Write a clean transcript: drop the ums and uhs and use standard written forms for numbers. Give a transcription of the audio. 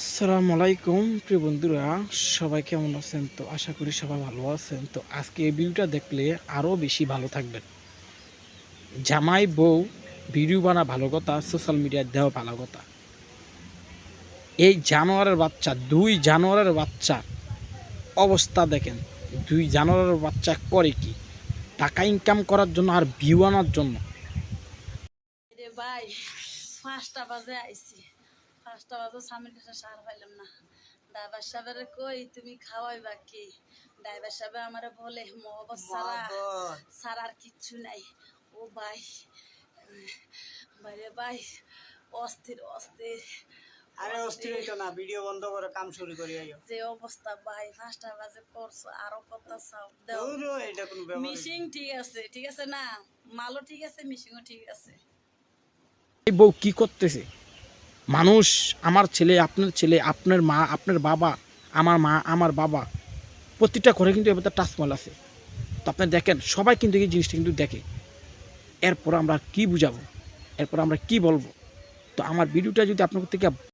আসসালামু আলাইকুম প্রিয় বন্ধুরা, সবাই কেমন আছেন? তো আশা করি সবাই ভালো আছেন। তো আজকে এই ভিডিওটা দেখলে আরও বেশি ভালো থাকবেন। জামাই বউ ভিডিও বানা ভালো কথা, সোশ্যাল মিডিয়ায় দেওয়া ভালো কথা। এই জানোয়ারের বাচ্চা, দুই জানোয়ারের বাচ্চা অবস্থা দেখেন। দুই জানোয়ারের বাচ্চা করে কি? টাকা ইনকাম করার জন্য আর ভিউ আনার জন্য। রে ভাই 5টা বাজে আইছি। 5টা বাজে স্বামীর কাছে সার পাইলাম না। ড্রাইভার সাহেবের কই তুমি খাওয়াইবা কি? ড্রাইভার সাহেব আমারে বলে মহব্বত ছাড়া আর কিচ্ছু নাই। ও ভাই, ভাইরে ভাই, অস্থির অস্থির আরে অস্থির হইতো না, ভিডিও বন্ধ করে কাম শুরু করি আইও। যে অবস্থা ভাই, 5টা বাজে করছো আরো কথা চাও দাও। দূর এটা কোনো ব্যাপার না। মিশিং ঠিক আছে না, মালও ঠিক আছে, মিশিংও ঠিক আছে। এই বউ কি করতেছে? মানুষ, আমার ছেলে, আপনার মা, আপনার বাবা, আমার মা, আমার বাবা, প্রতিটা ঘরে কিন্তু এবার টাচমল আছে। তো আপনি দেখেন, সবাই কিন্তু এই জিনিসটা কিন্তু দেখে। এরপর আমরা কি বুঝাবো, এরপর আমরা কি বলবো? তো আমার ভিডিওটা যদি আপনার থেকে